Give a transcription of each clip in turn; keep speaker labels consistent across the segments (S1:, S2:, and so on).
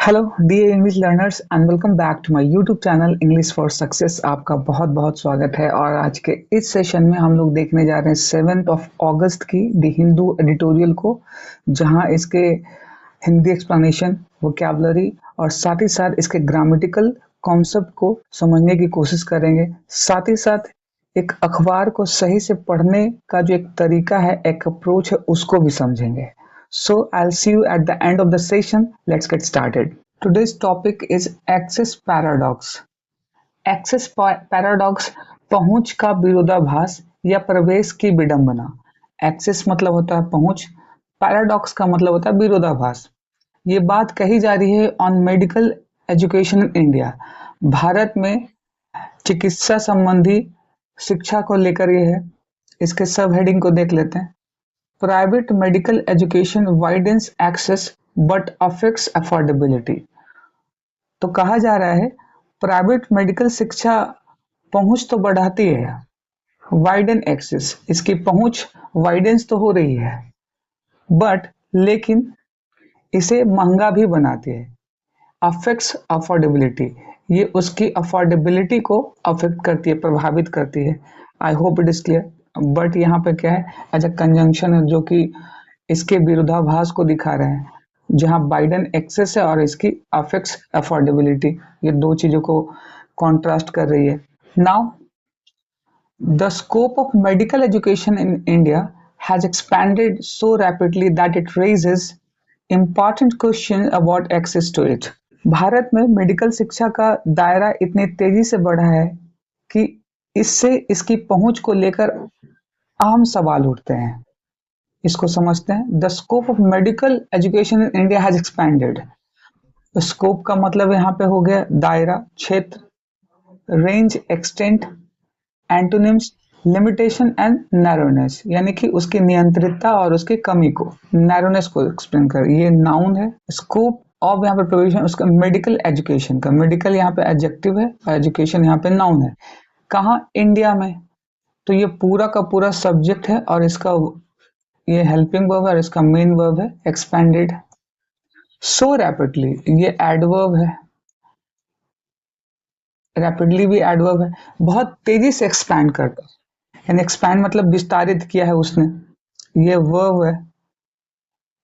S1: Hello dear English learners and welcome back to my YouTube channel English for Success. आपका बहुत बहुत स्वागत है। और आज के इस सेशन में हम लोग देखने जा रहे हैं 7 अगस्त की द हिंदू एडिटोरियल को, जहां इसके हिंदी एक्सप्लेनेशन, वोकैबुलरी और साथ ही साथ इसके ग्रामेटिकल कॉन्सेप्ट को समझने की कोशिश करेंगे। साथ ही साथ एक अखबार को सही से पढ़ने का जो एक तरीका है, एक अप्रोच है, उसको भी समझेंगे। So I'll see you at the end of the session. Let's get started. Today's topic is access paradox. Access paradox पहुंच का विरोधाभास या प्रवेश की विडंबना। Access मतलब होता है पहुंच, paradox का मतलब होता है विरोधाभास। ये बात कही जा रही है on medical education in India. Bharat में चिकित्सा संबंधी शिक्षा को लेकर ये है। इसके सब हेडिंग को देख लेते हैं। Private medical education widens access but affects affordability. तो कहा जा रहा है प्राइवेट मेडिकल शिक्षा पहुंच तो बढ़ाती है, वाइडन एक्सेस, इसकी पहुंच वाइडेंस तो हो रही है, बट लेकिन इसे महंगा भी बनाती है। अफेक्ट्स अफोर्डेबिलिटी, ये उसकी अफोर्डेबिलिटी को अफेक्ट करती है, प्रभावित करती है। I hope it is clear. But यहाँ पे क्या है, एज अ कंजंक्शन है जो कि इसके विरोधाभास को दिखा रहे हैं, जहाँ बाइडन एक्सेस है और इसकी अफेक्ट्स अफोर्डेबिलिटी, ये दो चीजों को कॉन्ट्रास्ट कर रही है। Now the scope of medical education in India has expanded so rapidly that it raises important questions about access to it. Bharat में मेडिकल शिक्षा का दायरा इतनी तेजी से बढ़ा है कि इससे इसकी पहुंच को लेकर अहम सवाल उठते हैं। इसको समझते हैं। The scope of medical education in India has expanded. Scope का मतलब यहाँ पे हो गया दायरा, क्षेत्र, range, extent, antonyms, limitation and narrowness, यानी कि उसकी नियंत्रितता और उसकी कमी को, नैरोनेस को एक्सप्लेन कर। ये नाउन है। स्कोप ऑफ यहाँ पे प्रोविजन उसका मेडिकल एजुकेशन का, मेडिकल यहाँ पे एडजेक्टिव है और एजुकेशन यहाँ पे नाउन है। कहाँ? इंडिया में। तो ये पूरा का पूरा सब्जेक्ट है और इसका ये हेल्पिंग वर्ब है और इसका मेन वर्ब है एक्सपेंडेड। सो रैपिडली, ये एडवर्ब है। रैपिडली भी एडवर्ब है। बहुत तेजी से एक्सपैंड करता है, यानी एक्सपैंड मतलब विस्तारित किया है उसने। ये वर्ब है,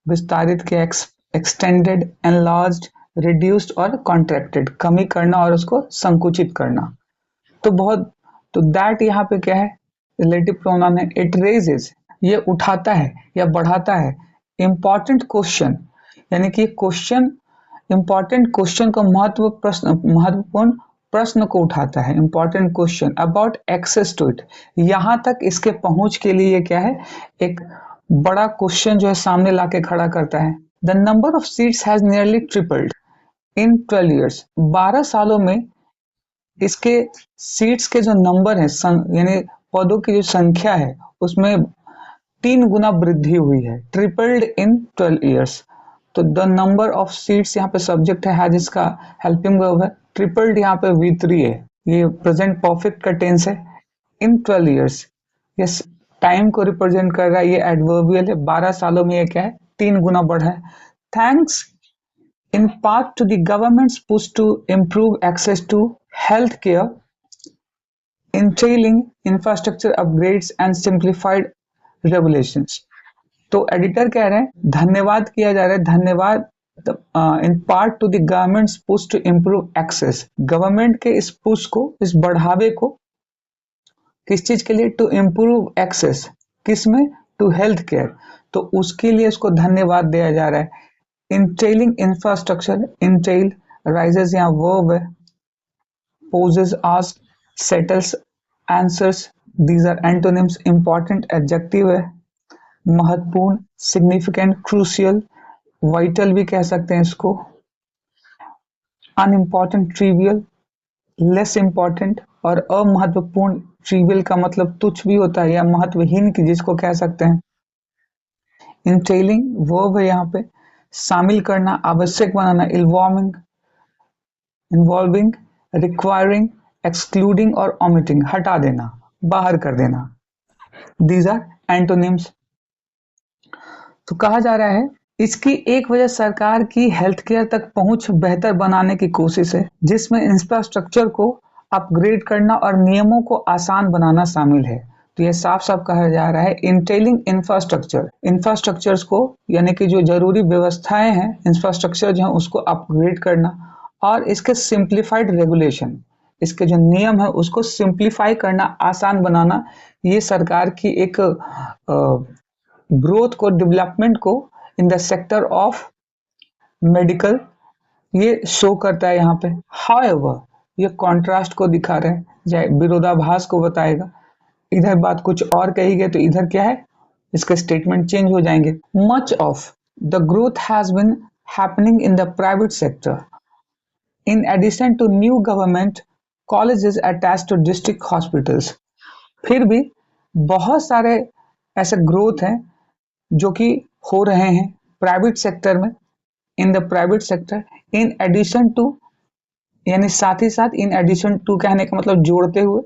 S1: विस्तारित किया, एक्सटेंडेड, एनलार्ज्ड, रिड्यूस्ड और कॉन्ट्रैक्टेड, कमी करना और उसको संकुचित करना। तो बहुत, तो दैट यहाँ पे क्या है, रिलेटिव प्रोनाउन है। इट रेजेस, ये उठाता है या बढ़ाता है। इंपॉर्टेंट क्वेश्चन, यानी कि क्वेश्चन, इंपॉर्टेंट क्वेश्चन को, महत्वपूर्ण प्रश्न को उठाता है। Important question about access to it, यहां तक इसके पहुंच के लिए क्या है, एक बड़ा क्वेश्चन जो है सामने लाके खड़ा करता है। The number of seats has nearly tripled in 12 years। 12 सालों में इसके सीट्स के जो नंबर है, यानी पदों की जो संख्या है, उसमें 3 गुना वृद्धि हुई है। ट्रिपल्ड इन 12 years। तो द नंबर ऑफ सीट्स यहाँ पे सब्जेक्ट है, हैज इसका हेल्पिंग वर्ब है। ट्रिपल्ड यहाँ पे V3 है, ये प्रेजेंट परफेक्ट का टेंस है। इन 12 years, ये टाइम को रिप्रेजेंट कर रहा है, ये एडवर्बियल है। 12 सालों में ये क्या है, 3 गुना बढ़ा है। Thanks in part to the government's push to improve access to health care, entailing infrastructure upgrades and simplified regulations। तो एडिटर कह रहे हैं धन्यवाद किया जा रहा है, धन्यवाद in part to the government's push to improve access, government के इस पुश को, इस बढ़ावे को, किस चीज के लिए, टू इम्प्रूव एक्सेस, किसमें, टू हेल्थ केयर, तो उसके लिए इसको धन्यवाद दिया जा रहा है। Entailing infrastructure, entail, rises यहाँ verb है, poses, ask, settles, answers, these are antonyms। important adjective है, महत्वपूर्ण, significant, crucial, vital भी कह सकते हैं इसको। unimportant, trivial, less important और अमहत्वपूर्ण, trivial का मतलब तुच्छ भी होता है या महत्वहीन की, जिसको कह सकते हैं। Entailing verb है यहाँ पे, शामिल करना, आवश्यक बनाना, इन्वॉल्विंग, रिक्वायरिंग, एक्सक्लूडिंग और ओमिटिंग, हटा देना, बाहर कर देना। These are antonyms. तो कहा जा रहा है इसकी एक वजह सरकार की हेल्थ केयर तक पहुंच बेहतर बनाने की कोशिश है, जिसमें इंफ्रास्ट्रक्चर को अपग्रेड करना और नियमों को आसान बनाना शामिल है। तो ये साफ साफ कहा जा रहा है इंटेलिंग इंफ्रास्ट्रक्चर्स को, यानी कि जो जरूरी व्यवस्थाएं हैं, इंफ्रास्ट्रक्चर जो है उसको अपग्रेड करना, और इसके सिंप्लीफाइड रेगुलेशन, इसके जो नियम है उसको सिंप्लीफाई करना, आसान बनाना, ये सरकार की एक ग्रोथ को, डेवलपमेंट को in the sector of medical ये शो करता है यहाँ पे। हाउएवर ये कॉन्ट्रास्ट को दिखा रहा है, चाहे विरोधाभास को बताएगा। इधर बात कुछ और कही गई तो इधर क्या है, इसके स्टेटमेंट चेंज हो जाएंगे। Much of the growth has been happening in the private sector in addition to new government colleges attached to district hospitals. फिर भी बहुत सारे ऐसे ग्रोथ हैं जो कि हो रहे हैं प्राइवेट सेक्टर में, in the private sector, in addition to, यानी साथ ही साथ, इन एडिशन टू कहने का मतलब जोड़ते हुए,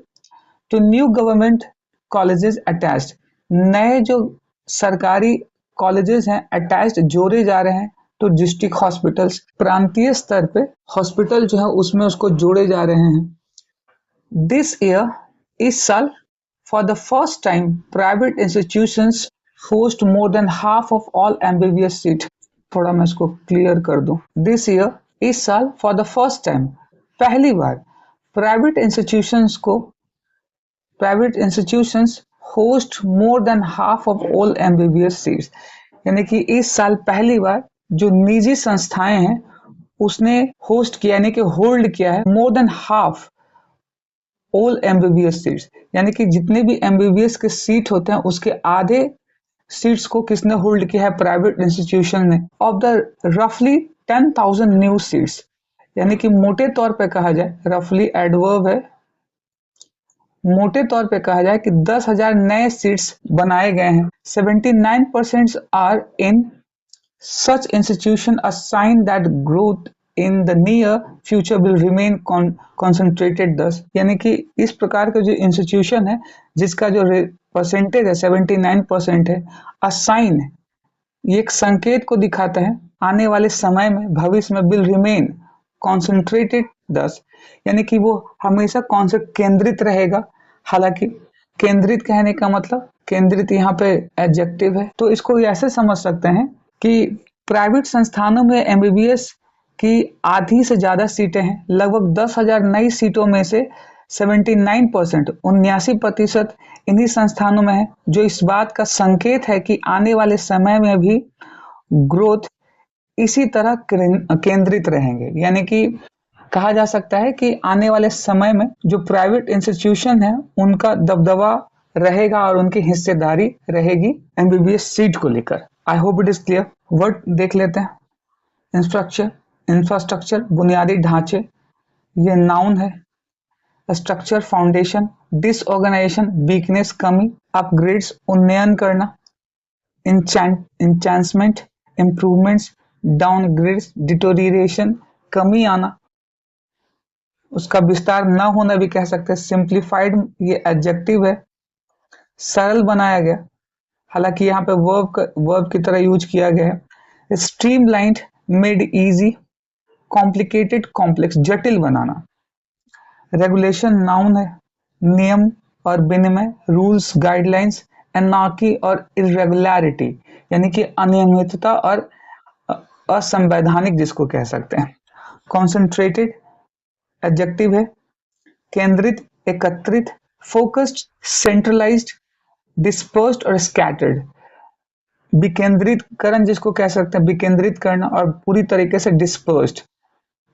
S1: to new government colleges attached, नए जो सरकारी कॉलेजेस हैं अटैच्ड, जोड़े जा रहे हैं तो डिस्ट्रिक्ट हॉस्पिटल्स, प्रांतीय स्तर पे हॉस्पिटल जो है उसमें उसको जोड़े जा रहे हैं। दिस ईयर, इस साल, for the first time private institutions host more than half of all MBBS seat। थोड़ा मैं इसको क्लियर कर दूं। This year, इस साल, for the first time, पहली बार private institutions host more than half of all MBBS seats। यानी कि इस साल पहली बार जो निजी संस्थाएं हैं उसने होस्ट किया, यानी कि होल्ड किया है, more than half all MBBS seats, यानी कि जितने भी एमबीबीएस के सीट होते हैं उसके आधे सीट्स को किसने होल्ड किया है, प्राइवेट इंस्टीट्यूशन ने। ऑफ द रफली 10,000 न्यू सीट्स, यानी कि मोटे तौर पे कहा जाए, रफली एडवर्ब है, मोटे तौर पे कहा जाए कि 10,000 नए सीट्स बनाए गए हैं। 79% are in such institution, a sign that growth in the near future will remain concentrated thus। यानी कि इस प्रकार के जो इंस्टीट्यूशन है जिसका जो परसेंटेज है 79% है, a sign, ये एक संकेत को दिखाता है आने वाले समय में, भविष्य में, will remain concentrated thus, यानी कि वो हमेशा केंद्रित रहेगा। हालांकि केंद्रित कहने का मतलब, केंद्रित यहाँ पे एडजेक्टिव है, तो इसको ऐसे समझ सकते हैं कि प्राइवेट संस्थानों में एमबीबीएस की आधी से ज्यादा सीटें हैं। लगभग 10,000 नई सीटों में से 79%, 79% इन्हीं संस्थानों में है, जो इस बात का संकेत है कि आने वाले समय में भी ग्रोथ इसी तरह केंद्रित रहेंगे। यानी कि कहा जा सकता है कि आने वाले समय में जो प्राइवेट इंस्टीट्यूशन है उनका दबदबा रहेगा और उनकी हिस्सेदारी रहेगी एमबीबीएस सीट को लेकर। आई hope it is clear. Word देख लेते हैं। इंफ्रास्ट्रक्चर बुनियादी ढांचे, ये नाउन है। स्ट्रक्चर फाउंडेशन, डिसऑर्गेनाइजेशन वीकनेस कमी, अपग्रेड्स उन्नयन करना, इंचैंसमेंट इंप्रूवमेंट्स, डाउनग्रेड्स डिटोरिएशन कमी आना, उसका विस्तार न होना भी कह सकते हैं। सिंप्लीफाइड ये एडजेक्टिव है, सरल बनाया गया, हालांकि यहाँ पे वर्ब की तरह यूज किया गया है। Streamlined, made easy, complicated complex जटिल बनाना। रेगुलेशन नाउन है, नियम और विनिमय, रूल्स गाइडलाइंस। एनार्की और इरेगुलरिटी, यानी कि अनियमितता और असंवैधानिक जिसको कह सकते हैं। कॉन्सेंट्रेटेड एडजेक्टिव है, केंद्रित, एकत्रित, फोकस्ड, सेंट्रलाइज्ड, डिस्पर्स्ड और स्कैटर्ड। विकेंद्रीकरण जिसको कह सकते हैं, विकेंद्रित करना, और पूरी तरीके से डिस्पर्स्ड,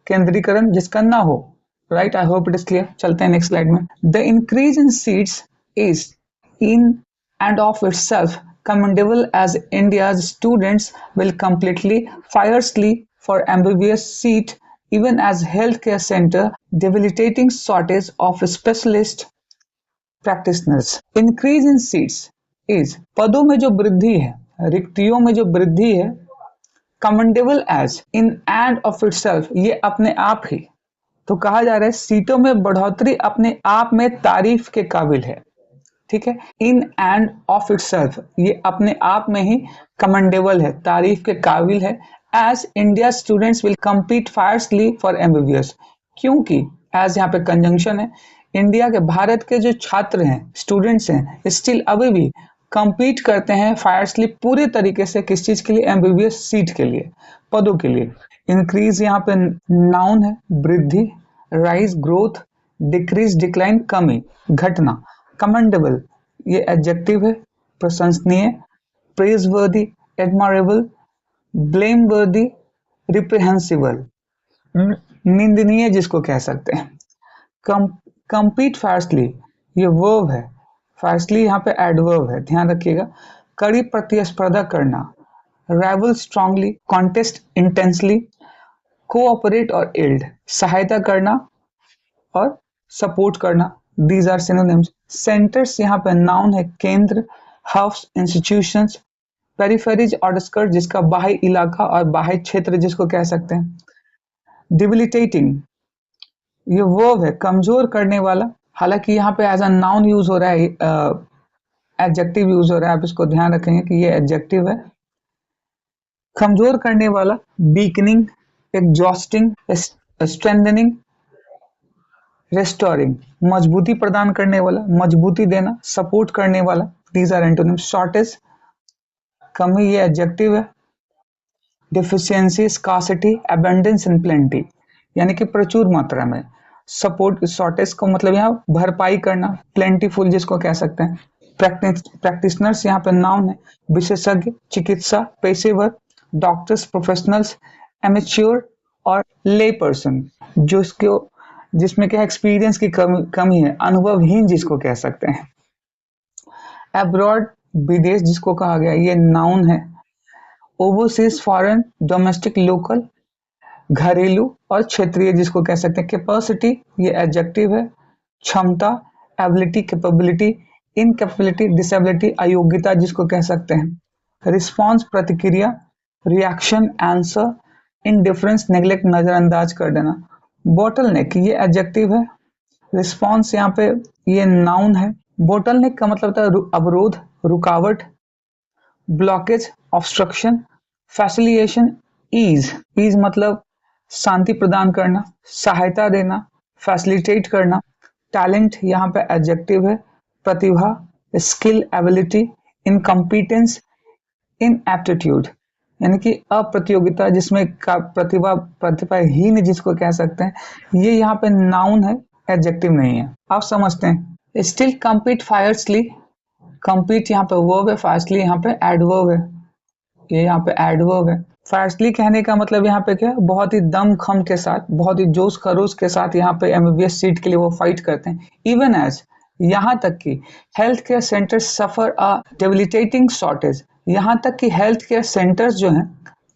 S1: केंद्रीकरण जिसका ना हो। Right, I hope it is clear. चलते हैं नेक्स्ट स्लाइड में। The increase in seats is in end of itself commendable as India's students will completely fiercely for MBBS seat even as healthcare center debilitating shortage of specialist practitioners। Increase in seats is, पदों में जो वृद्धि है, रिक्तियों में जो वृद्धि है, commendable as, in and of itself, ये अपने आप ही, तो कहा जा रहा है सीटों में बढ़ोतरी अपने आप में तारीफ के काबिल है। ठीक है, इन एंड ऑफ इटसेल्फ ये अपने आप में ही कमेंडेबल है, तारीफ के काबिल है। As India students will compete fiercely for MBBS, क्योंकि एज यहाँ पे कंजंक्शन है, इंडिया के भारत के जो छात्र हैं, स्टूडेंट्स हैं, स्टिल अभी भी compete करते हैं फायरसली पूरे तरीके से, किस चीज के लिए? MBBS सीट के लिए, पदों के लिए। इंक्रीज यहाँ पे नाउन है, वृद्धि, राइज ग्रोथ, डिक्रीज डिक्लाइन कमी, घटना। कमेंडेबल ये एडजेक्टिव है, प्रशंसनीय, प्रेजवर्दी एडमारेबल, ब्लेमवर्दी रिप्रेहेंसिबल, निंदनीय जिसको कह सकते हैं। compete fiercely ये वर्ब है, fiercely यहाँ पे एडवर्ब है, ध्यान रखिएगा। कड़ी प्रतिस्पर्धा करना, rival strongly, contest intensely, cooperate और aid सहायता करना और सपोर्ट करना, these are synonyms। सेंटर्स यहाँ पे नाउन है, केंद्र, हब्स, इंस्टीट्यूशंस, पेरिफेरीज आउटस्कर्ट जिसका बाह्य इलाका और बाह्य क्षेत्र जिसको कह सकते हैं। डिबिलिटेटिंग ये वर्ब है, कमजोर करने वाला, हालांकि यहाँ पे एज अ नाउन यूज हो रहा है, एडजेक्टिव यूज हो रहा है, आप इसको ध्यान रखेंगे कि ये एडजेक्टिव है। कमजोर करने वाला, वीकनिंग, एग्जॉस्टिंग, स्ट्रेंथनिंग, रेस्टोरिंग, मजबूती प्रदान करने वाला, मजबूती देना, सपोर्ट करने वाला, दीज आर एंटोनिम। शॉर्टेज कमी ये एडजेक्टिव है। Deficiency, scarcity, abundance and plenty यानी कि प्रचुर मात्रा में। सपोर्ट, शॉर्टेज का मतलब यहाँ भरपाई करना, प्लेंटीफुल जिसको कह सकते हैं। प्रैक्टिशनर्स यहाँ पे नाउन है, विशेषज्ञ, चिकित्सा, पेशेवर, डॉक्टर्स, प्रोफेशनल्स, एमेच्योर और ले पर्सन जिसमें क्या एक्सपीरियंस की कमी है, अनुभवहीन जिसको कह सकते हैं। अब्रॉड विदेश जिसको कहा गया, ये नाउन है। ओवरसीज, फॉरेन, डोमेस्टिक, लोकल, घरेलू और क्षेत्रीय जिसको कह सकते हैं। कैपेसिटी ये एडजेक्टिव है। क्षमता, एबिलिटी, कैपेबिलिटी, इनकैपेबिलिटी, डिसेबिलिटी, अयोग्यता जिसको कह सकते हैं। रिस्पॉन्स प्रतिक्रिया, रिएक्शन, आंसर, इनडिफरेंस, नेग्लेक्ट नजरअंदाज कर देना। बॉटलनेक ये एडजेक्टिव है। रिस्पॉन्स यहाँ पे ये नाउन है। बॉटलनेक का मतलब होता है अवरोध, रुकावट, ब्लॉकेज, ऑब्स्ट्रक्शन, फैसिलिटेशन, ईज मतलब शांति प्रदान करना, सहायता देना, फैसिलिटेट करना। टैलेंट यहाँ पे एडजेक्टिव है। प्रतिभा, स्किल, एबिलिटी, इनकम्पिटेंस, इनएप्टीट्यूड यानी कि अप्रतियोगिता जिसमें प्रतिभाहीन जिसको कह सकते हैं, ये यहाँ पे नाउन है, एडजेक्टिव नहीं है। आप समझते हैं। स्टिल कम्पीट फायरसली, कम्पीट यहाँ पे वर्ब है, फायरसली यहाँ पे एडवर्ब है, ये यहाँ पे एडवर्ब है। फायरसली कहने का मतलब यहाँ पे क्या है, बहुत ही दमखम के साथ, बहुत ही जोश खरोश के साथ यहाँ पे MBBS सीट के लिए वो फाइट करते हैं। इवन एज यहाँ तक कि हेल्थ केयर सेंटर्स सफर अ डेबिलिटेटिंग शॉर्टेज, यहाँ तक कि हेल्थ केयर सेंटर्स जो हैं,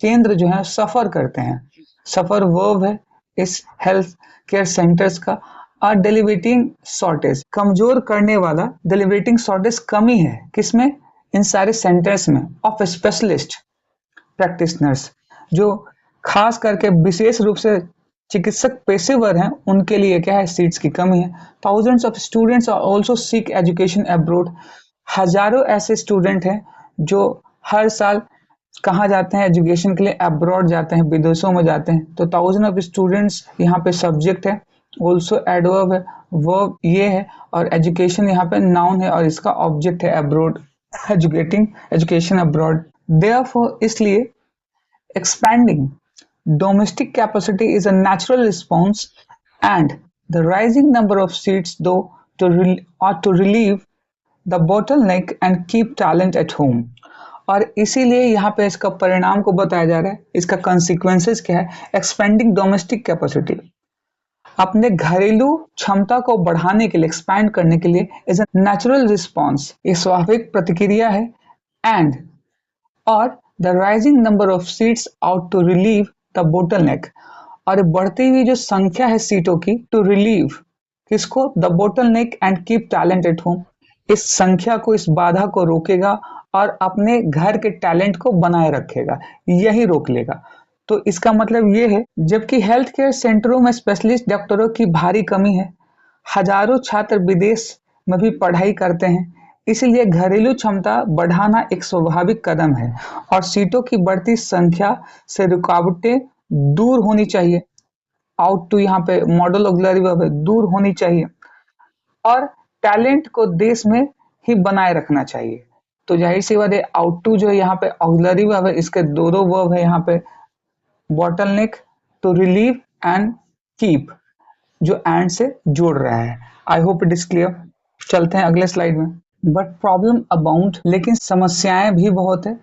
S1: केंद्र जो है सफर करते हैं। सफर वर्ब है इस हेल्थ केयर सेंटर्स का। अ डेलिवेटिंग शॉर्टेज कमजोर करने वाला, डेलिवेटिंग शॉर्टेज कमी है किसमें? इन सारे सेंटर्स में। ऑफ स्पेशलिस्ट प्रैक्टिशनर्स जो खास करके विशेष रूप से चिकित्सक पेशेवर हैं, उनके लिए क्या है, सीट्स की कमी है। Thousands of students are also seek education abroad, हजारों ऐसे स्टूडेंट हैं जो हर साल कहाँ जाते हैं एजुकेशन के लिए? अब्रॉड जाते हैं, विदेशों में जाते हैं। तो थाउजेंड ऑफ स्टूडेंट्स यहाँ पे सब्जेक्ट है, ऑल्सो एडवर्ब है, वर्ब ये है, और एजुकेशन यहाँ पे नाउन है और इसका ऑब्जेक्ट है abroad, educating, education abroad. Therefore इसलिए expanding domestic capacity is a natural response, and the rising number of seats though to relieve the bottleneck and keep talent at home। और इसीलिए यहाँ पे इसका परिणाम को बताया जा रहा है, इसका consequences क्या है। expanding domestic capacity अपने घरेलू क्षमता को बढ़ाने के लिए, एक्सपैंड करने के लिए, इज अ नेचुरल रिस्पॉन्स, एक स्वाभाविक प्रतिक्रिया है। एंड और the rising number of seats out to relieve the bottleneck, और बढ़ती हुई जो संख्या है सीटों की, टू रिलीव किसको? The bottleneck and keep talent at home, इस संख्या को, इस बाधा को रोकेगा और अपने घर के टैलेंट को बनाए रखेगा, यही रोक लेगा। तो इसका मतलब ये है, जबकि हेल्थ केयर सेंटरों में स्पेशलिस्ट डॉक्टरों की भारी कमी है, हजारों छात्र विदेश में भी पढ़ाई करते हैं, इसीलिए घरेलू क्षमता बढ़ाना एक स्वाभाविक कदम है और सीटों की बढ़ती संख्या से रुकावटें दूर होनी चाहिए। आउट टू यहाँ पे मॉडल ऑक्सिलरी वर्ब है, दूर होनी चाहिए और टैलेंट को देश में ही बनाए रखना चाहिए। तो जाहिर सी बात है आउट टू जो है यहाँ पे ऑक्सिलरी वर्ब है, इसके दो वर्ब है यहाँ पे, bottleneck, to relieve and keep, जो एंड से जोड़ रहा है। I hope it is clear. चलते हैं अगले स्लाइड में। बट प्रॉब्लम अबाउंड, लेकिन समस्याएं भी बहुत है।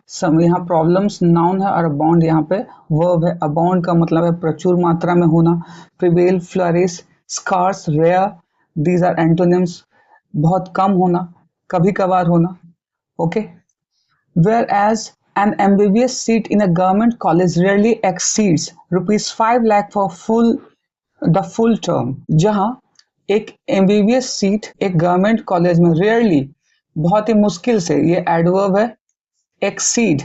S1: यहाँ प्रॉब्लम्स नाउन है और अबाउंड यहाँ पे वर्ब है। अबाउंड का मतलब है प्रचुर मात्रा में होना। Prevail, flourish, scarce, rare, these are antonyms. बहुत कम होना, कभी कभार होना। Okay. Whereas an MBBS seat in a government college rarely exceeds rupees 5 lakh for the full term। जहां एक MBBS सीट एक गवर्नमेंट कॉलेज में रेयरली, बहुत ही मुश्किल से, ये एडवर्ब है, एक्सीड,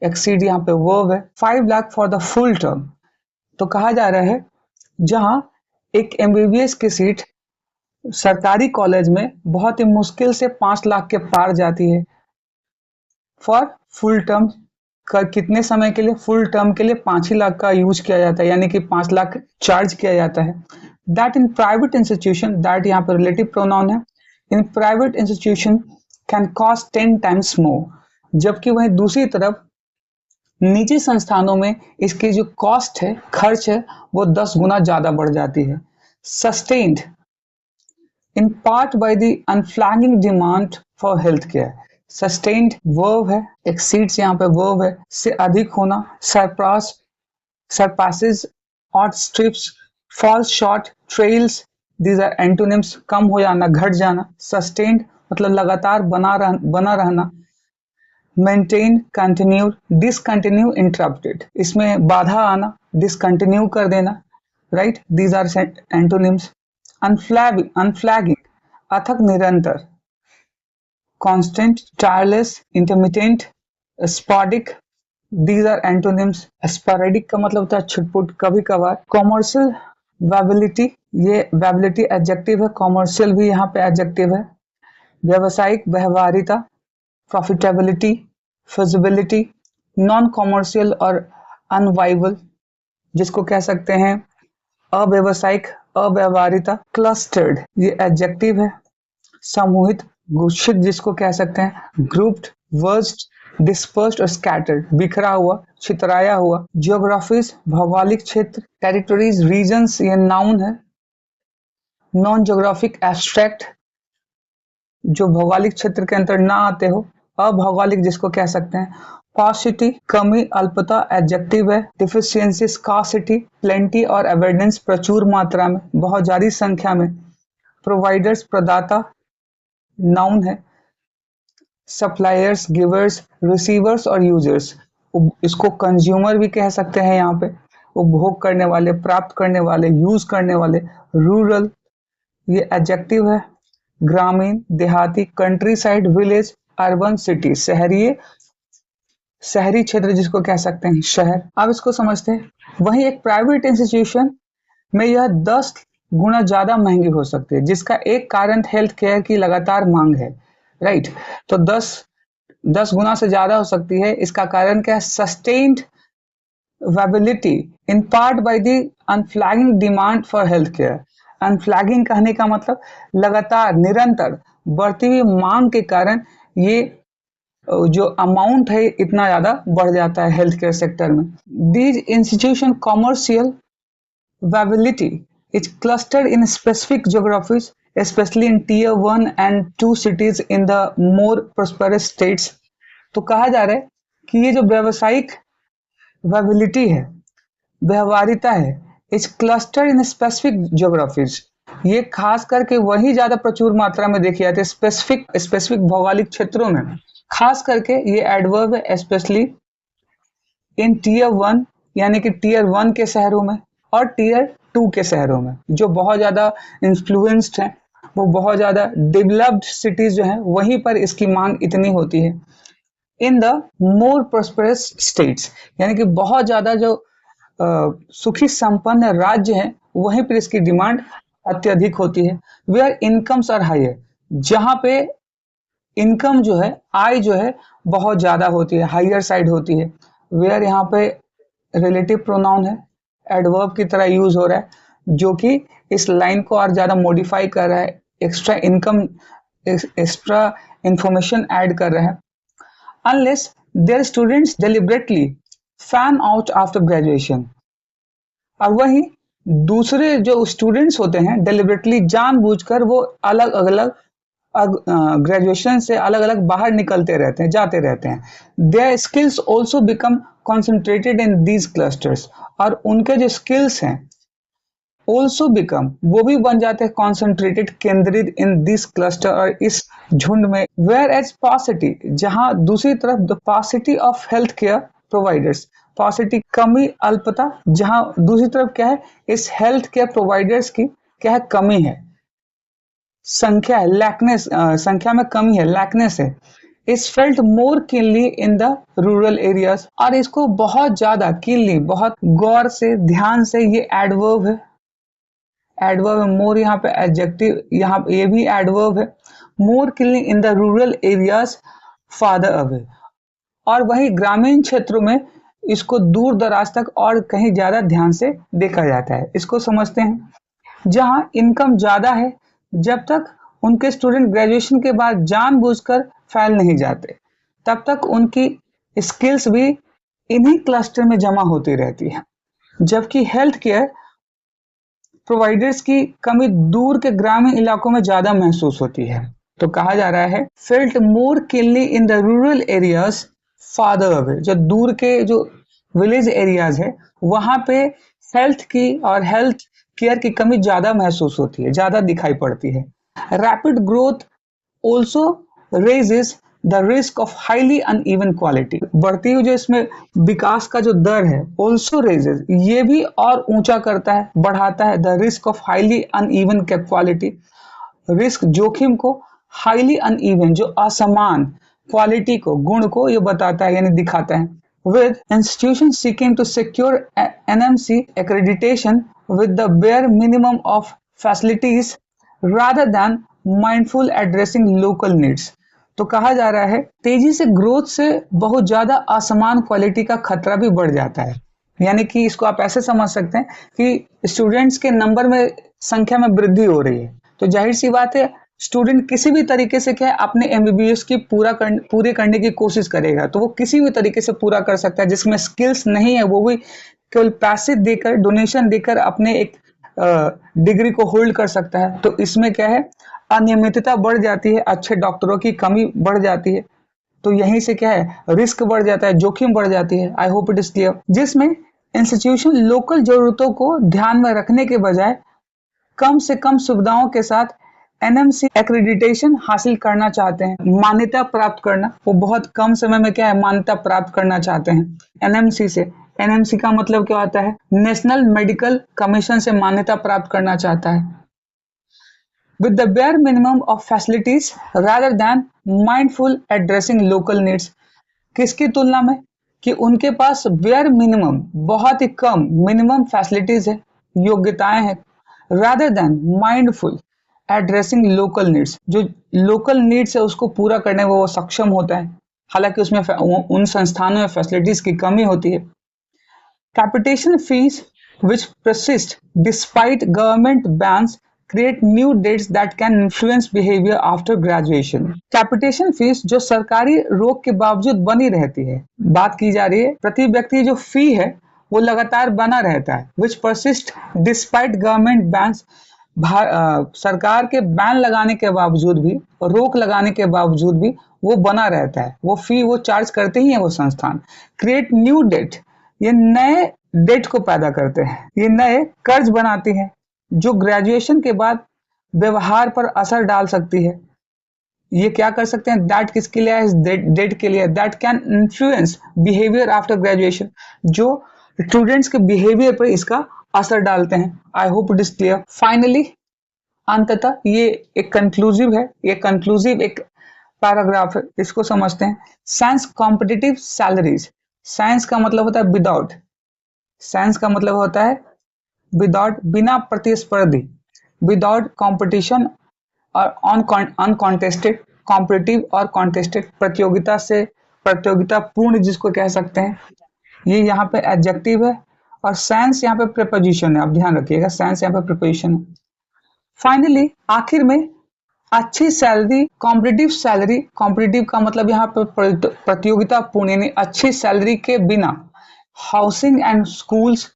S1: एक्सीड यहाँ पे वर्ब है, 5 lakh for the full term. तो कहा जा रहा है जहां एक MBBS की सीट सरकारी कॉलेज में बहुत ही मुश्किल से 5 लाख के पार जाती है फॉर फुल टर्म। कितने समय के लिए? फुल टर्म के लिए 5 ही लाख का यूज किया जाता है, यानी कि 5 लाख चार्ज किया जाता है। That in private institution, that यहाँ पर रिलेटिव प्रोनाउन है, in private institution can cost 10 times more. जबकि वहीं दूसरी तरफ निजी संस्थानों में इसकी जो कॉस्ट है, खर्च है, वो 10 गुना ज्यादा बढ़ जाती है। Sustained in part by the unflagging demand for health care. Sustained verb है, एक्सीड्स यहाँ पे वर्ब है, से अधिक होना। Surpass, surpasses, outstrips, falls short, trails, these are antonyms. कम हो जाना, घट जाना। सस्टेन्ड मतलब लगातार बना रहना। मेंटेन, कंटिन्यू, डिसकंटिन्यू, इंटरप्टेड, इसमें बाधा आना, डिसकंटिन्यू कर देना, राइट, दीज आर एंटोनिम्स। अनफ्लैगिंग अथक निरंतर। Constant, tireless, intermittent, sporadic, these are antonyms। sporadic का मतलब होता है छुटपुट, कभी कभार। commercial viability, ये viability एडजेक्टिव है, commercial भी यहाँ पे एडजेक्टिव है। व्यावसायिक व्यवहारिता, profitability, feasibility, non commercial और unviable, जिसको कह सकते हैं अव्यवसायिक, अव्यवहारिता। clustered, ये एडजेक्टिव है, समूहित, गुच्छित जिसको कह सकते हैं, ग्रुप्ड, वर्स्ड, डिस्पर्स्ड और स्कैटर्ड, बिखरा हुआ, छितराया हुआ। जियोग्राफीज, भौगोलिक क्षेत्र, टेरिटरीज, रीजन्स, ये नाउन है। नॉन जियोग्राफिक, एब्स्ट्रैक्ट, जो भौगोलिक क्षेत्र के अंदर ना आते हो। अभौगोलिक जिसको कह सकते हैं। पॉसिटी, कमी, अल्पता, एडजेक्टिव है। डिफिशियंसी, स्कार्सिटी, प्लेंटी और एबंडेंस, प्रचुर मात्रा में, बहुत ज्यादा संख्या में। प्रोवाइडर्स, प्रदाता, नाउन है। सप्लायर्स, गिवर्स, रिसीवर्स और यूजर्स, इसको कंज्यूमर भी कह सकते हैं, यहाँ पे उपभोग करने वाले, प्राप्त करने वाले, यूज करने वाले। रूरल, ये एडजेक्टिव है। ग्रामीण, देहाती, country side, village, urban, city, शहरी क्षेत्र जिसको कह सकते हैं, शहर। अब इसको समझते हैं। वहीं एक प्राइवेट इंस्टीट्यूशन में यह 10 गुना ज्यादा महंगी हो सकती है, जिसका एक कारण हेल्थ केयर की लगातार मांग है, राइट। तो 10 गुना से ज्यादा हो सकती है, इसका कारण क्या है? Sustained viability in part by the unflagging demand for health care. Unflagging कहने का मतलब लगातार, निरंतर बढ़ती हुई मांग के कारण ये जो अमाउंट है इतना ज्यादा बढ़ जाता है हेल्थ केयर सेक्टर में। These institution commercial viability is clustered in specific geographies, especially in tier 1 and 2 cities in the more prosperous states। तो कहा जा रहा है कि ये जो व्यावसायिक viability है, व्यवहारिता है, इस clustered in specific geographies, ये खास करके वही ज्यादा प्रचुर मात्रा में देखी जाती है स्पेसिफिक भौगोलिक क्षेत्रों में। खास करके ये एडवर्ब है, स्पेशली इन टीयर 1, यानी कि टीयर 1 के शहरों में और टीयर 2 के शहरों में, जो बहुत ज्यादा इन्फ्लुएंस्ड हैं, वो बहुत ज्यादा डेवलप्ड सिटीज जो हैं, वहीं पर इसकी मांग इतनी होती है। In the more prosperous states, यानी कि बहुत ज्यादा जो सुखी संपन्न राज्य हैं, वहीं पर इसकी डिमांड अत्यधिक होती है। वेयर इनकम्स आर हायर, जहां पे इनकम जो है, आय जो है बहुत ज्यादा होती है, हायर साइड होती है। वेयर यहाँ पे रिलेटिव प्रोनाउन है, एडवर्ब की तरह यूज हो रहा है, जो कि इस लाइन को और ज्यादा मॉडिफाई कर रहा है, extra income, extra information add कर रहा है। Unless their students deliberately fan out after graduation, और वही दूसरे जो स्टूडेंट्स होते हैं डेलिबरेटली जानबूझकर वो अलग अलग ग्रेजुएशन से अलग अलग बाहर निकलते रहते हैं, जाते रहते हैं। Their skills also become concentrated in these clusters, और उनके जो स्किल्स हैं ऑल्सो बिकम, वो भी बन जाते हैं कॉन्सेंट्रेटेड, केंद्रित इन दिस क्लस्टर, और इस झुंड में। वेयर एज पॉसिटी, जहां दूसरी तरफ the पॉसिटी of health care providers, पॉसिटी कमी, अल्पता, जहां दूसरी तरफ क्या है, इस हेल्थ केयर प्रोवाइडर्स की क्या है, कमी है, संख्या है, लैकनेस, संख्या में कमी है, लैकनेस है। Is felt more keenly in the rural areas, और इसको बहुत ज्यादा कीनली, बहुत गौर से, ध्यान से, ये एडवर्ब है, एडवर्ब है। मोर यहाँ पे एडजेक्टिव, यहाँ ये भी एडवर्ब है। More keenly in the rural areas farther away, और वही ग्रामीण क्षेत्रों में इसको दूर दराज तक और कहीं ज्यादा ध्यान से देखा जाता है। इसको समझते हैं, जहां इनकम ज्यादा है, जब तक उनके स्टूडेंट ग्रेजुएशन के बाद जानबूझकर फेल नहीं जाते, तब तक उनकी स्किल्स भी इन्हीं क्लस्टर में जमा होती रहती है। जबकि हेल्थ केयर प्रोवाइडर्स की कमी दूर के ग्रामीण इलाकों में ज्यादा महसूस होती है। तो कहा जा रहा है felt more Kinley in the rural areas farther away, जो दूर के जो विलेज एरियाज है वहां पे हेल्थ की और हेल्थ केयर की कमी ज्यादा महसूस होती है, ज्यादा दिखाई पड़ती है। Rapid growth also raises the risk of highly uneven quality, बढ़ती हुई जो इसमें विकास का जो दर है, ऑल्सो रेजेस, ये भी और ऊंचा करता है, बढ़ाता है, the risk of highly uneven quality, risk, जोखिम को, हाईली अनइवन, जो असमान, क्वालिटी को, गुण को ये बताता है, यानी दिखाता है। With institution seeking to secure NMC accreditation with the bare minimum of facilities rather than mindful addressing local needs। तो कहा जा रहा है तेजी से ग्रोथ से बहुत ज्यादा असमान क्वालिटी का खतरा भी बढ़ जाता है। यानी कि इसको आप ऐसे समझ सकते हैं कि स्टूडेंट्स के नंबर में, संख्या में वृद्धि हो रही है, तो जाहिर सी बात है स्टूडेंट किसी भी तरीके से क्या है, अपने एमबीबीएस की पूरे करने की कोशिश करेगा, तो वो किसी भी तरीके से पूरा कर सकता है। जिसमें स्किल्स नहीं है वो भी केवल पैसे देकर, डोनेशन देकर अपने एक डिग्री को होल्ड कर सकता है। तो इसमें क्या है, अनियमितता बढ़ जाती है, अच्छे डॉक्टरों की कमी बढ़ जाती है, तो यहीं से क्या है, रिस्क बढ़ जाता है, जोखिम बढ़ जाती है। I hope it is clear. जिसमें इंस्टीट्यूशन लोकल जरूरतों को ध्यान में रखने के बजाय कम से कम सुविधाओं के साथ एनएमसी एक्रेडिटेशन हासिल करना चाहते हैं, मान्यता प्राप्त करना, वो बहुत कम समय में क्या है, मान्यता प्राप्त करना चाहते हैं एनएमसी से। एनएमसी का मतलब क्या होता है, नेशनल मेडिकल कमीशन से मान्यता प्राप्त करना चाहता है। With the bare minimum of facilities rather than mindful addressing local needs, किसकी तुलना में, कि उनके पास बेयर मिनिमम, बहुत ही कम मिनिमम फैसिलिटीज है, योग्यताएं हैं, rather than mindful addressing local needs, जो लोकल नीड्स है उसको पूरा करने में वो सक्षम होता है, हालांकि उसमें उन संस्थानों में फैसिलिटीज की कमी होती है। Capitation fees which persist despite government bans create new dates that can influence behavior after graduation। Capitation fees जो सरकारी रोक के बावजूद बनी रहती है, बात की जा रही है प्रति व्यक्ति जो फी है वो लगातार बना रहता है, which persist despite government bans, सरकार के बैन लगाने के बावजूद भी, रोक लगाने के बावजूद भी वो बना रहता है, वो फी वो चार्ज करते ही है वो संस्थान। क्रिएट न्यू डेट, ये नए डेट को पैदा करते हैं, ये नए कर्ज बनाती हैं जो ग्रेजुएशन के बाद व्यवहार पर असर डाल सकती है। ये क्या कर सकते हैं, दैट किसके लिए है, डेट के लिए, that can influence behaviour after graduation, जो स्टूडेंट्स के बिहेवियर पर इसका असर डालते हैं। आई hope it is clear. Finally, अंततः ये एक कंक्लूसिव है, ये कंक्लूसिव एक पैराग्राफ है, इसको समझते हैं। साइंस कॉम्पिटिटिव सैलरीज, साइंस का मतलब होता है विदाउट, साइंस का मतलब होता है विदाउट, बिना प्रतिस्पर्धी, विदाउट कंपटीशन और अनकॉन्टेस्टेड कॉम्पिटिटिव और कॉन्टेस्टेड, प्रतियोगिता पूर्ण जिसको कह सकते हैं, ये यहाँ पे एडजेक्टिव है। और सेंस यहाँ पे प्रीपोजिशन है, आप ध्यान रखिएगा, सेंस यहाँ पे प्रीपोजिशन है। फाइनली आखिर में अच्छी सैलरी, कॉम्पिटिटिव सैलरी, कॉम्पिटिटिव का मतलब यहाँ पे प्रतियोगिता पूर्ण, यानी अच्छी सैलरी के बिना हाउसिंग एंड स्कूल्स,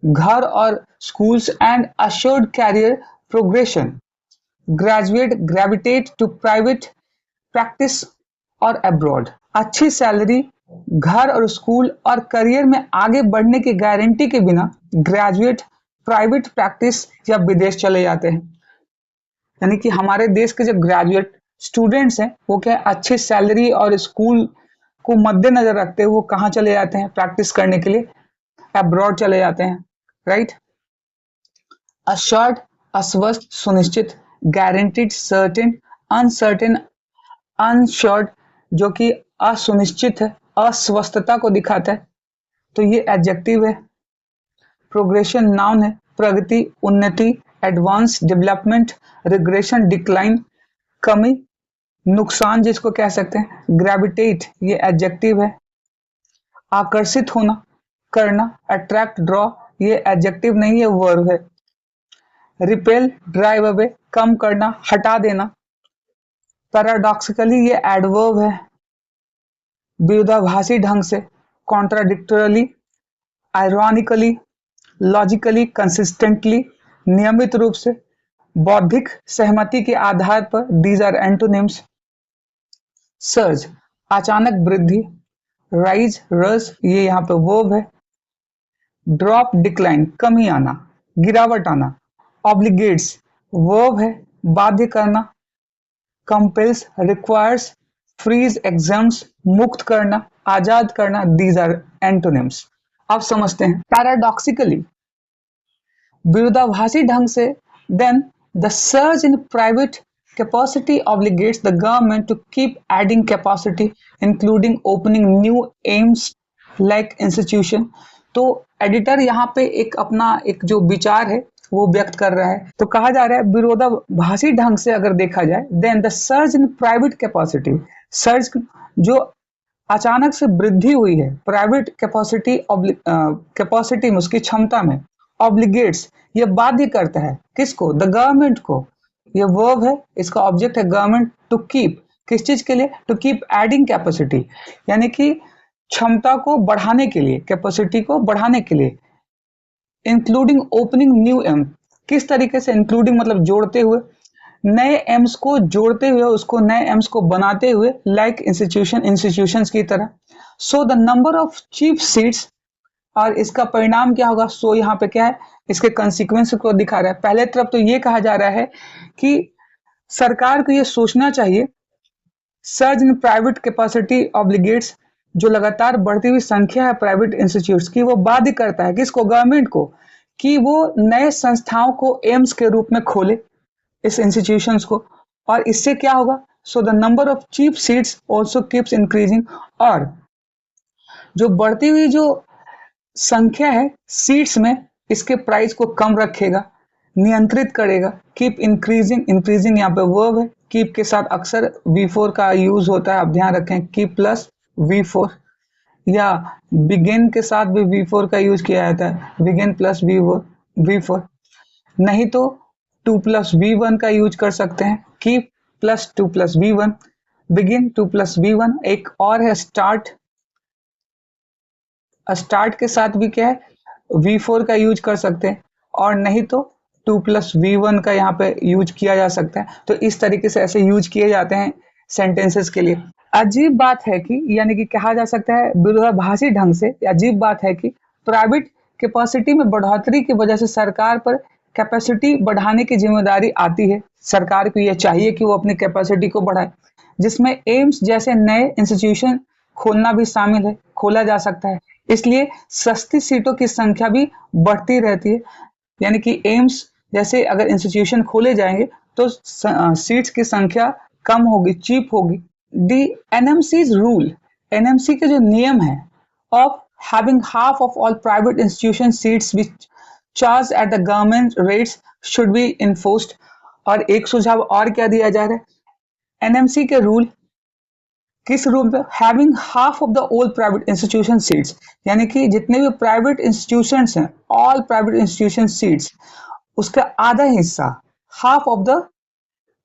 S1: घर और schools and assured career progression, graduate gravitate to private practice और अब्रॉड। अच्छी सैलरी, घर और स्कूल और करियर में आगे बढ़ने की गारंटी के बिना ग्रेजुएट प्राइवेट प्रैक्टिस या विदेश चले जाते हैं। यानी कि हमारे देश के जो ग्रेजुएट स्टूडेंट्स हैं वो क्या अच्छी सैलरी और स्कूल को मद्देनजर रखते हुए वो कहाँ चले जाते हैं प्रैक्टिस करने के लिए, अब्रॉड चले जाते हैं, राइट। अश्योर्ड अस्वस्थ सुनिश्चित, गारंटीड सर्टेन अनसर्टेन अनश्योर्ड जो कि असुनिश्चित है, अस्वस्थता को दिखाता है, तो ये एडजेक्टिव है। प्रोग्रेशन नाउन है, प्रगति, उन्नति, एडवांस, डेवलपमेंट, रिग्रेशन, डिक्लाइन, कमी, नुकसान जिसको कह सकते हैं। ग्रेविटेट ये एडजेक्टिव है। आकर्षित होना, करना, अट्रैक्ट, ड्रॉ ये एडजेक्टिव नहीं है, वर्ब है। रिपेल, ड्राइव अवे, कम करना, हटा देना। पैराडॉक्सिकली ये एडवर्ब है। विरोधाभासी ढंग से, कॉन्ट्राडिक्टरली, आयरॉनिकली, लॉजिकली, कंसिस्टेंटली, नियमित रूप से, बौद्धिक सहमति के आधार पर, दीज आर एंटोनिम्स। सर्ज अचानक वृद्धि, राइज रस ये यहाँ पे वर्ब है। ड्रॉप डिक्लाइन कमी आना, गिरावट आना। ऑब्लिगेट्स वर्ब है, बाध्य करना। कंपेल्स, रिक्वायर्स, फ्रीज, एग्जाम्स, मुक्त करना, आजाद करना, दीज आर एंटोनिम्स। अब समझते हैं पैराडॉक्सिकली, विरोधाभासी ढंग से, then the surge in private capacity obligates the government to keep adding capacity including opening new aims like institution। तो एडिटर यहाँ पे एक अपना एक जो विचार है वो व्यक्त कर रहा है। तो कहा जा रहा है विरोधाभासी ढंग से अगर देखा जाए, then the surge in private capacity, surge जो अचानक से वृद्धि हुई है प्राइवेट कैपेसिटी में, उसकी क्षमता में, ऑब्लिगेट्स ये बाध्य करता है किसको, द गवर्नमेंट को। ये वर्ब है, इसका ऑब्जेक्ट है गवर्नमेंट, टू कीप किस चीज के लिए, टू कीप एडिंग कैपेसिटी यानी कि क्षमता को बढ़ाने के लिए, कैपेसिटी को बढ़ाने के लिए। इंक्लूडिंग ओपनिंग न्यू एम, किस तरीके से इंक्लूडिंग मतलब जोड़ते हुए, नए एम्स को जोड़ते हुए, उसको नए एम्स को बनाते हुए, लाइक इंस्टीट्यूशंस की तरह। So the number of chief seats, और इसका परिणाम क्या होगा, सो यहाँ पे क्या है, इसके कंसिक्वेंस को दिखा रहा है। पहले तरफ तो ये कहा जा रहा है कि सरकार को ये सोचना चाहिए, सर्ज इन प्राइवेट कैपेसिटी ऑब्लिगेट्स, जो लगातार बढ़ती हुई संख्या है प्राइवेट इंस्टीट्यूट्स की, वो बाध्य करता है किसको, गवर्नमेंट को, कि वो नए संस्थाओं को एम्स के रूप में खोले, इस इंस्टीट्यूशंस को। और इससे क्या होगा, so the number of chief seats also keeps increasing, और जो बढ़ती हुई जो संख्या है सीट्स में, इसके प्राइस को कम रखेगा, नियंत्रित करेगा। कीप इंक्रीजिंग, इंक्रीजिंग यहाँ पे वर्ब है। कीप के साथ अक्सर V4 का यूज होता है, आप ध्यान रखें, कीप प्लस V4, या बिगिन के साथ भी V4 का यूज किया जाता है, बिगिन प्लस V4, नहीं तो 2 प्लस V1 का यूज कर सकते हैं, keep plus 2 plus V1, begin 2 plus V1। एक और है स्टार्ट, स्टार्ट के साथ भी क्या है, V4 का यूज कर सकते हैं, और नहीं तो 2 प्लस V1 का यहाँ पे यूज किया जा सकता है। तो इस तरीके से ऐसे यूज किए जाते हैं सेंटेंसेस के लिए। अजीब बात है कि, यानी कि कहा जा सकता है विरोधाभासी ढंग से, अजीब बात है कि प्राइवेट कैपेसिटी में बढ़ोतरी की वजह से सरकार पर कैपेसिटी बढ़ाने की जिम्मेदारी आती है। सरकार को यह चाहिए कि वो अपनी कैपेसिटी को बढ़ाए, जिसमें एम्स जैसे नए इंस्टीट्यूशन खोलना भी शामिल है, खोला जा सकता है। इसलिए सस्ती सीटों की संख्या भी बढ़ती रहती है, यानी कि एम्स जैसे अगर इंस्टीट्यूशन खोले जाएंगे तो सीट्स की संख्या कम होगी, चीप होगी। दी एनएमसीज रूल, एनएमसी के जो नियम है, of having half of all private institution seats which charge at the government rates should be enforced. और एक सुझाव और क्या दिया जा रहा है, एनएमसी के रूल किस रूम पे, having half of the all private institution seats, यानी कि जितने भी प्राइवेट इंस्टीट्यूशंस हैं, ऑल प्राइवेट इंस्टीट्यूशन सीट्स, उसका आधा हिस्सा, half of the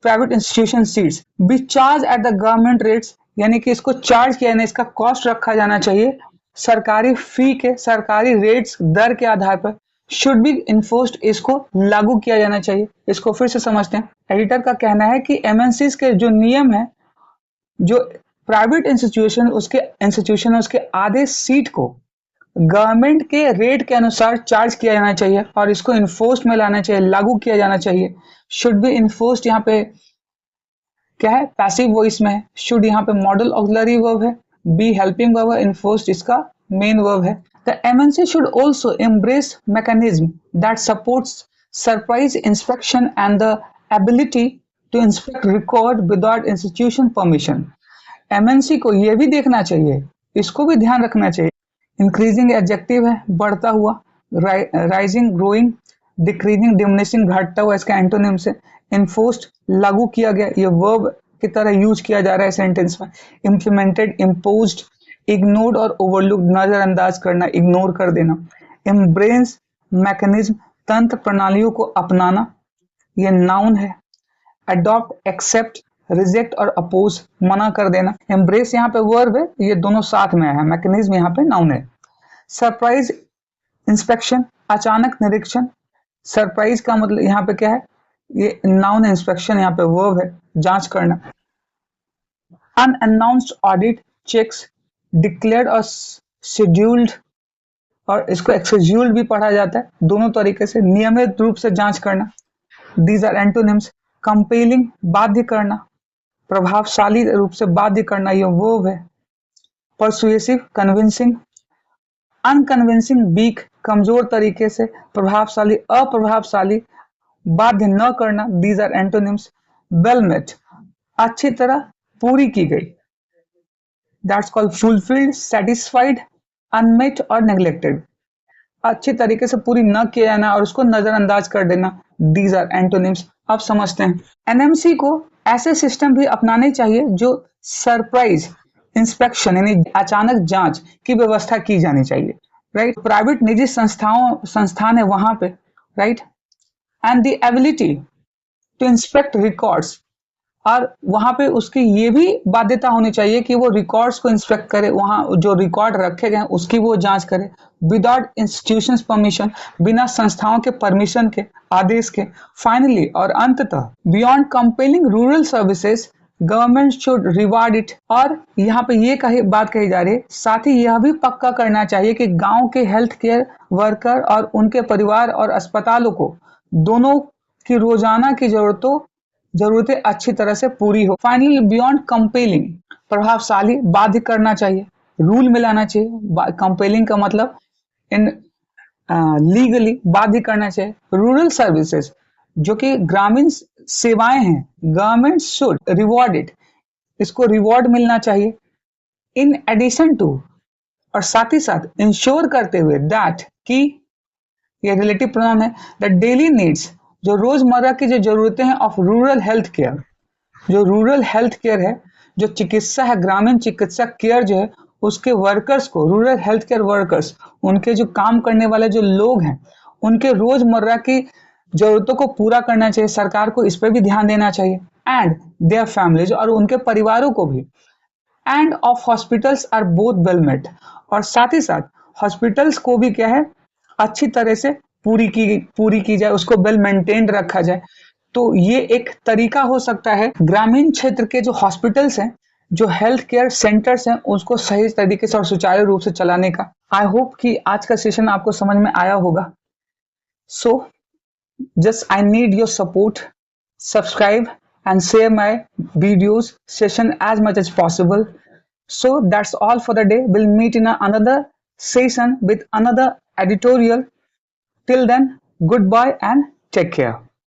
S1: private institution seats B charge at the government rates, यानी कि इसको चार्ज किया जाना, इसका कॉस्ट रखा जाना चाहिए सरकारी फी के, सरकारी रेट्स दर के आधार पर, शुड बी इन्फोर्स्ड, इसको लागू किया जाना चाहिए। इसको फिर से समझते हैं। एडिटर का कहना है कि एमएनसीज के जो नियम है, जो प्राइवेट इंस्टीट्यूशन उसके आधे सीट को गवर्नमेंट के रेट के अनुसार चार्ज किया जाना चाहिए और इसको इन्फोर्स में लाना चाहिए, लागू किया जाना चाहिए। शुड बी इन्फोर्स्ड यहाँ पे क्या है, पैसिव वॉइस में है। शुड यहाँ पे मॉडल ऑक्सिलरी वर्ब है, बी हेल्पिंग वर्ब है, इन्फोर्स्ड इसका मेन वर्ब है। The MNC should also embrace mechanism that supports surprise inspection and the ability to inspect record without institution permission. MNC को ये भी देखना चाहिए, इसको भी ध्यान रखना चाहिए। इंक्रीजिंग एडजेक्टिव है, बढ़ता हुआ, राइजिंग ग्रोइंग, डिक्रीजिंग डिमिनिशिंग घटता हुआ, इसका एंटोनिम से। इन्फोर्स्ड लागू किया गया, ये वर्ब की तरह यूज किया जा रहा है सेंटेंस में। इम्प्लीमेंटेड, इम्पोज्ड, इग्नोर्ड और ओवरलुक, नजरअंदाज करना, इग्नोर कर देना। एम्ब्रेस मैकेनिज्म, तंत्र प्रणालियों को अपनाना, ये नाउन है। अडॉप्ट, एक्सेप्ट, रिजेक्ट और अपोज, मना कर देना। एम्ब्रेस यहाँ पे वर्ब है, ये दोनों साथ में है। मैकेनिज्म यहाँ पे नाउन है। सरप्राइज इंस्पेक्शन, अचानक निरीक्षण। सरप्राइज का मतलब यहाँ पे क्या है, ये नाउन है, इंस्पेक्शन यहाँ पे वर्ब है, जांच करना। अनअनाउंस्ड ऑडिट, चेक्स, डिक्लेयर्ड और शेड्यूल्ड, और इसको एक्सक्यूल्ड भी पढ़ा जाता है, दोनों तरीके से, नियमित रूप से जांच करना। These are antonyms. कंपेलिंग, बाध्य करना, प्रभावशाली रूप से बाध्य करना, ये वर्ब है। Persuasive, convincing. अनकन्विंसिंग, वीक, कमजोर तरीके से, प्रभावशाली, अप्रभावशाली, बाध्य न करना। These are antonyms. Well met, अच्छी तरह पूरी की गई, that's called fulfilled, satisfied, unmet और नेग्लेक्टेड, अच्छी तरीके से पूरी न किया जाना और उसको नजरअंदाज कर देना। These are antonyms. अब समझते हैं, एनएमसी को ऐसे सिस्टम भी अपनाने चाहिए जो सरप्राइज इंस्पेक्शन यानी अचानक जांच की व्यवस्था की जानी चाहिए, राइट। प्राइवेट निजी संस्थान है वहां पे, right. And the ability to inspect records, और वहां पे उसकी ये भी बाध्यता होनी चाहिए कि वो रिकॉर्ड्स को इंस्पेक्ट करे, वहां जो रिकॉर्ड रखे गए उसकी वो जांच करे, विदाउट इंस्टीट्यूशंस परमिशन, बिना संस्थाओं के परमिशन के, आदेश के। फाइनली और अंततः, beyond compelling rural services, government should reward it, और यहाँ पे ये बात कही जा रही है, साथ ही यह भी पक्का करना चाहिए कि गांव के हेल्थ केयर वर्कर और उनके परिवार और अस्पतालों को दोनों की रोजाना की जरूरतें अच्छी तरह से पूरी हो। फाइनली, बियॉन्ड कंपेलिंग, प्रभावशाली, बाध्य करना चाहिए, रूल में लाना चाहिए। कंपेलिंग का मतलब इन लीगली बाध्य करना चाहिए। रूरल सर्विसेज, जो कि ग्रामीण सेवाएं हैं, गवर्नमेंट शुड रिवॉर्ड इट, इसको रिवॉर्ड मिलना चाहिए। इन एडिशन टू, और साथ ही साथ इंश्योर करते हुए, दैट की, ये रिलेटिव प्रोनाउन है, द डेली नीड्स, जो रोजमर्रा की जो जरूरतें हैं, ऑफ रूरल हेल्थ केयर, जो रूरल हेल्थ केयर है, जो चिकित्सा है, ग्रामीण चिकित्सा केयर जो है, उसके वर्कर्स को, रूरल हेल्थ केयर वर्कर्स, उनके जो काम करने वाले जो लोग हैं, उनके रोजमर्रा की जरूरतों को पूरा करना चाहिए। सरकार को इस पर भी ध्यान देना चाहिए। एंड देयर फैमिलीज, और उनके परिवारों को भी। And of hospitals are both well met, और साथ ही साथ हॉस्पिटल्स को भी क्या है, अच्छी तरह से पूरी की जाए, उसको वेल मेंटेन्ड रखा जाए। तो ये एक तरीका हो सकता है ग्रामीण क्षेत्र के जो हॉस्पिटल्स हैं, जो हेल्थ केयर सेंटर्स हैं, उसको सही तरीके से और सुचारू रूप से चलाने का। आई होप कि आज का सेशन आपको समझ में आया होगा। So just I need your support, subscribe and share my videos session as much as possible. So that's all for the day. We'll meet in another session with another editorial. Till then, goodbye and take care.